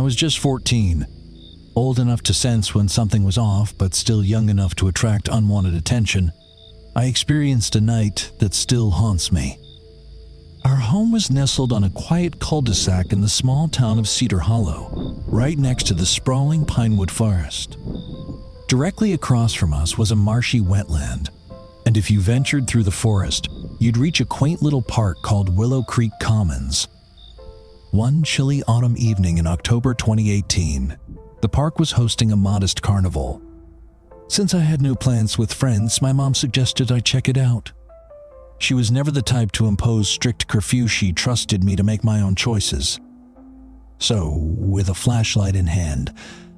was just 14, old enough to sense when something was off, but still young enough to attract unwanted attention. I experienced a night that still haunts me. Our home was nestled on a quiet cul-de-sac in the small town of Cedar Hollow, right next to the sprawling pinewood forest. Directly across from us was a marshy wetland, and if you ventured through the forest, you'd reach a quaint little park called Willow Creek Commons. One chilly autumn evening in October 2018, the park was hosting a modest carnival. Since I had no plans with friends, my mom suggested I check it out. She was never the type to impose strict curfew. She trusted me to make my own choices. So, with a flashlight in hand,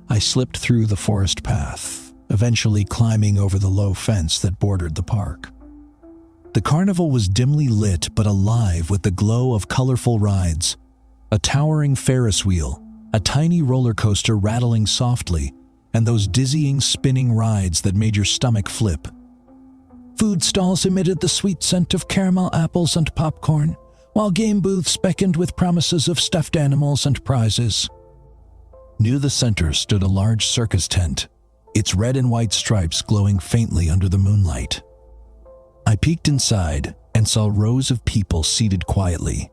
I slipped through the forest path, eventually climbing over the low fence that bordered the park. The carnival was dimly lit but alive with the glow of colorful rides. A towering Ferris wheel, a tiny roller coaster rattling softly, and those dizzying spinning rides that made your stomach flip. Food stalls emitted the sweet scent of caramel apples and popcorn, while game booths beckoned with promises of stuffed animals and prizes. Near the center stood a large circus tent, its red and white stripes glowing faintly under the moonlight. I peeked inside and saw rows of people seated quietly,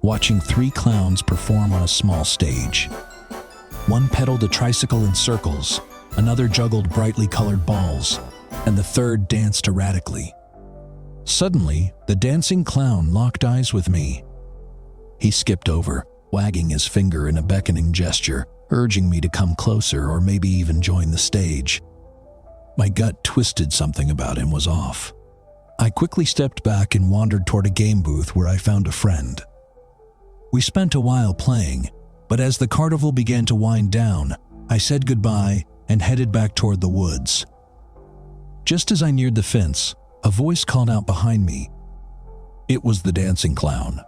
watching 3 clowns perform on a small stage. One pedaled a tricycle in circles, another juggled brightly colored balls, and the third danced erratically. Suddenly, the dancing clown locked eyes with me. He skipped over, wagging his finger in a beckoning gesture, urging me to come closer or maybe even join the stage. My gut twisted. Something about him was off. I quickly stepped back and wandered toward a game booth where I found a friend. We spent a while playing, but as the carnival began to wind down, I said goodbye and headed back toward the woods. Just as I neared the fence, a voice called out behind me. It was the dancing clown.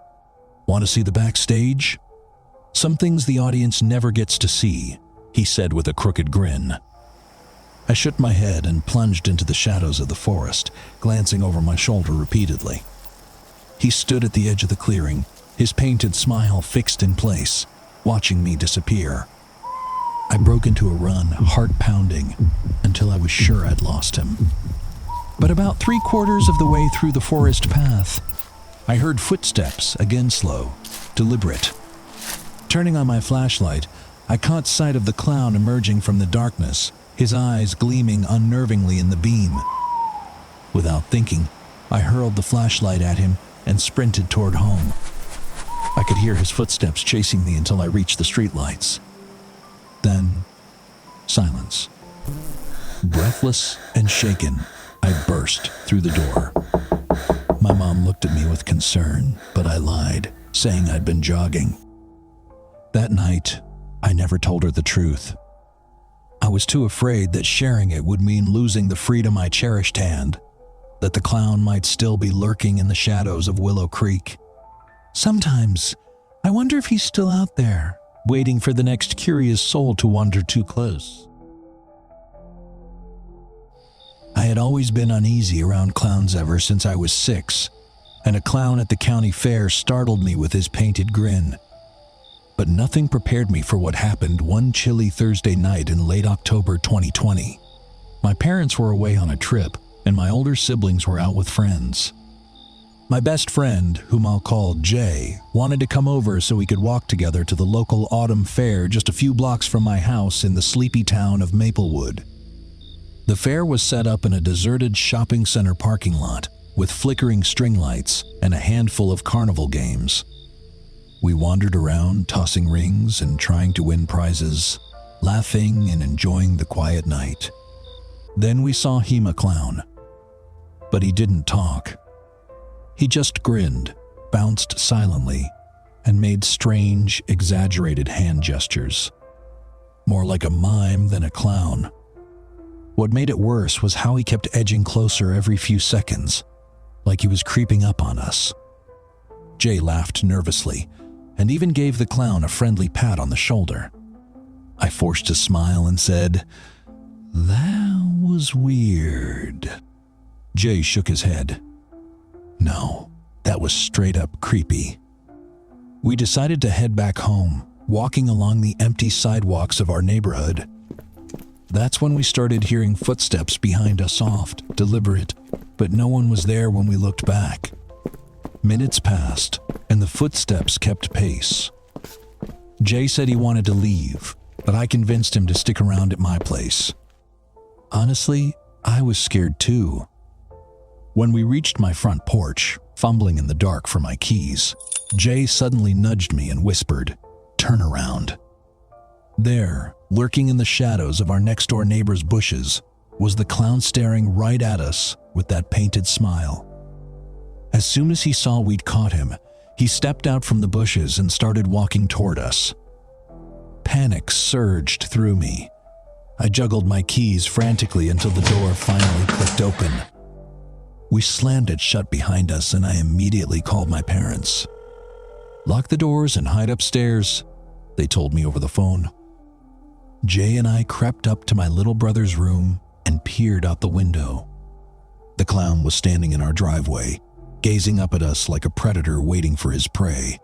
Want to see the backstage? Some things the audience never gets to see, he said with a crooked grin. I shook my head and plunged into the shadows of the forest, glancing over my shoulder repeatedly. He stood at the edge of the clearing, his painted smile fixed in place, watching me disappear. I broke into a run, heart pounding, until I was sure I'd lost him. But about 3/4 of the way through the forest path, I heard footsteps, again slow, deliberate. Turning on my flashlight, I caught sight of the clown emerging from the darkness, his eyes gleaming unnervingly in the beam. Without thinking, I hurled the flashlight at him and sprinted toward home. I could hear his footsteps chasing me until I reached the streetlights. Then, silence. Breathless and shaken, I burst through the door. My mom looked at me with concern, but I lied, saying I'd been jogging. That night, I never told her the truth. I was too afraid that sharing it would mean losing the freedom I cherished and that the clown might still be lurking in the shadows of Willow Creek. Sometimes, I wonder if he's still out there, waiting for the next curious soul to wander too close. I had always been uneasy around clowns ever since I was 6, and a clown at the county fair startled me with his painted grin. But nothing prepared me for what happened one chilly Thursday night in late October 2020. My parents were away on a trip, and my older siblings were out with friends. My best friend, whom I'll call Jay, wanted to come over so we could walk together to the local autumn fair just a few blocks from my house in the sleepy town of Maplewood. The fair was set up in a deserted shopping center parking lot with flickering string lights and a handful of carnival games. We wandered around, tossing rings and trying to win prizes, laughing and enjoying the quiet night. Then we saw Hema Clown, but he didn't talk. He just grinned, bounced silently, and made strange, exaggerated hand gestures. More like a mime than a clown. What made it worse was how he kept edging closer every few seconds, like he was creeping up on us. Jay laughed nervously, and even gave the clown a friendly pat on the shoulder. I forced a smile and said, "That was weird." Jay shook his head. "No, that was straight up creepy." We decided to head back home, walking along the empty sidewalks of our neighborhood. That's when we started hearing footsteps behind us, soft, deliberate, but no one was there when we looked back. Minutes passed, and the footsteps kept pace. Jay said he wanted to leave, but I convinced him to stick around at my place. Honestly, I was scared too. When we reached my front porch, fumbling in the dark for my keys, Jay suddenly nudged me and whispered, "Turn around." There, lurking in the shadows of our next-door neighbor's bushes, was the clown staring right at us with that painted smile. As soon as he saw we'd caught him, he stepped out from the bushes and started walking toward us. Panic surged through me. I juggled my keys frantically until the door finally clicked open. We slammed it shut behind us, and I immediately called my parents. "Lock the doors and hide upstairs," they told me over the phone. Jay and I crept up to my little brother's room and peered out the window. The clown was standing in our driveway, gazing up at us like a predator waiting for his prey.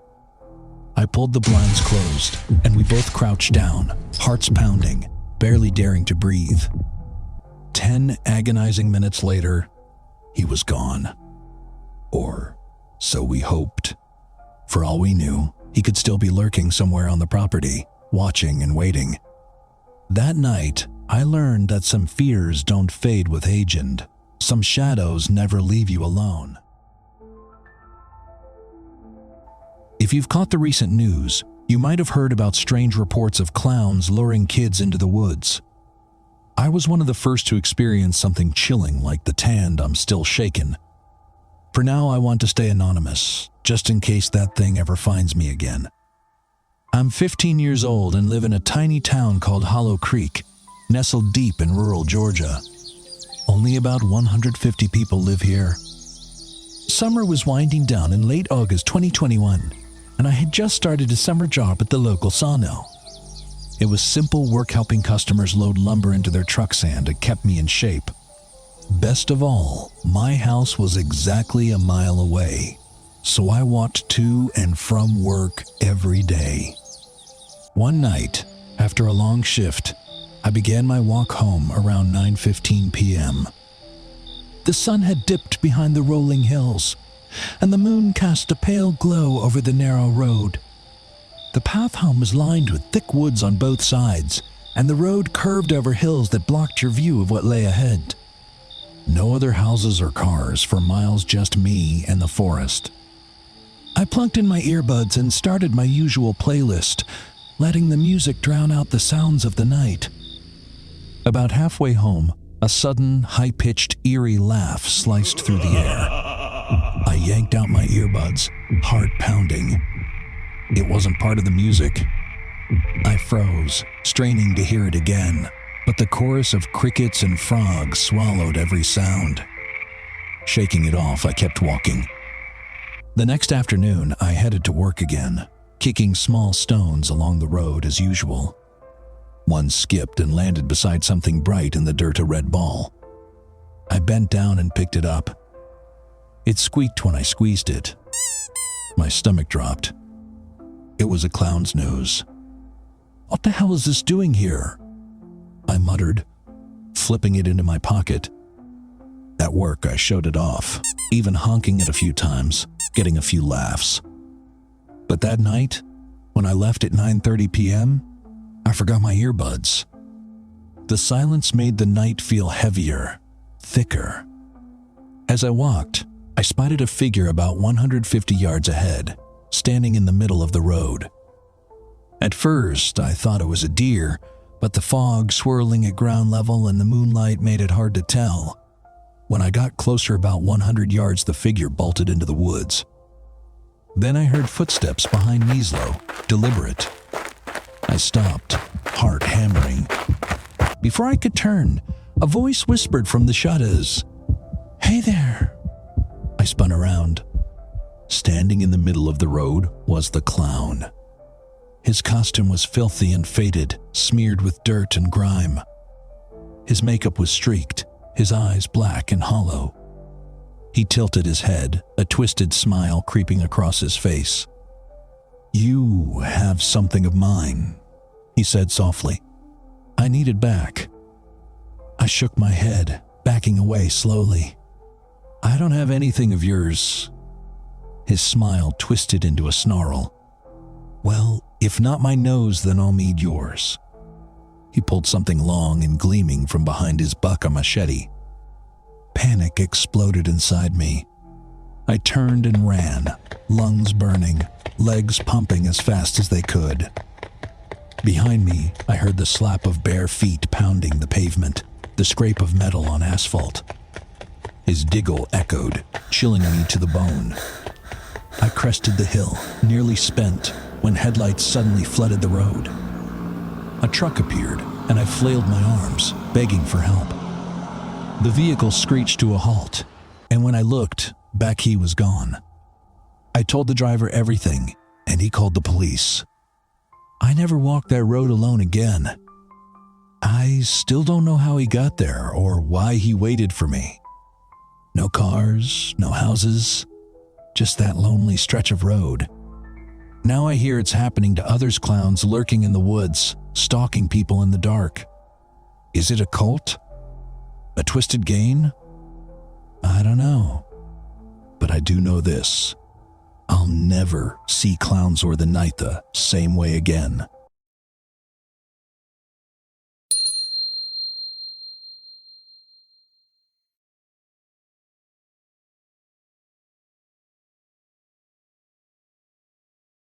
I pulled the blinds closed, and we both crouched down, hearts pounding, barely daring to breathe. 10 agonizing minutes later, he was gone. Or so we hoped. For all we knew, he could still be lurking somewhere on the property, watching and waiting. That night, I learned that some fears don't fade with age, and some shadows never leave you alone. If you've caught the recent news, you might have heard about strange reports of clowns luring kids into the woods. I was one of the first to experience something chilling like the "tand, I'm still shaken." For now, I want to stay anonymous, just in case that thing ever finds me again. I'm 15 years old and live in a tiny town called Hollow Creek, nestled deep in rural Georgia. Only about 150 people live here. Summer was winding down in late August 2021, and I had just started a summer job at the local sawmill. It was simple work helping customers load lumber into their trucks, and it kept me in shape. Best of all, my house was exactly a mile away, so I walked to and from work every day. One night, after a long shift, I began my walk home around 9:15 p.m. The sun had dipped behind the rolling hills, and the moon cast a pale glow over the narrow road. The path home was lined with thick woods on both sides, and the road curved over hills that blocked your view of what lay ahead. No other houses or cars for miles, just me and the forest. I plugged in my earbuds and started my usual playlist, letting the music drown out the sounds of the night. About halfway home, a sudden, high-pitched, eerie laugh sliced through the air. I yanked out my earbuds, heart pounding. It wasn't part of the music. I froze, straining to hear it again, but the chorus of crickets and frogs swallowed every sound. Shaking it off, I kept walking. The next afternoon, I headed to work again, kicking small stones along the road as usual. One skipped and landed beside something bright in the dirt, a red ball. I bent down and picked it up. It squeaked when I squeezed it. My stomach dropped. It was a clown's nose. "What the hell is this doing here?" I muttered, flipping it into my pocket. At work, I showed it off, even honking it a few times, getting a few laughs. But that night, when I left at 9:30 p.m., I forgot my earbuds. The silence made the night feel heavier, thicker. As I walked, I spotted a figure about 150 yards ahead, standing in the middle of the road. At first, I thought it was a deer, but the fog swirling at ground level and the moonlight made it hard to tell. When I got closer, about 100 yards, the figure bolted into the woods. Then I heard footsteps behind Measlow, deliberate. I stopped, heart hammering. Before I could turn, a voice whispered from the shadows, "Hey there." I spun around. Standing in the middle of the road was the clown. His costume was filthy and faded, smeared with dirt and grime. His makeup was streaked, his eyes black and hollow. He tilted his head, a twisted smile creeping across his face. "You have something of mine," he said softly. "I need it back." I shook my head, backing away slowly. "I don't have anything of yours." His smile twisted into a snarl. "Well, if not my nose, then I'll need yours." He pulled something long and gleaming from behind his buck a machete. Panic exploded inside me. I turned and ran, lungs burning, legs pumping as fast as they could. Behind me, I heard the slap of bare feet pounding the pavement, the scrape of metal on asphalt. His diggle echoed, chilling me to the bone. I crested the hill, nearly spent, when headlights suddenly flooded the road. A truck appeared, and I flailed my arms, begging for help. The vehicle screeched to a halt, and when I looked, back he was gone. I told the driver everything, and he called the police. I never walked that road alone again. I still don't know how he got there or why he waited for me. No cars, no houses, just that lonely stretch of road. Now I hear it's happening to others clowns lurking in the woods, stalking people in the dark. Is it a cult? A twisted game? I don't know. But I do know this. I'll never see Clowns or the Night the same way again.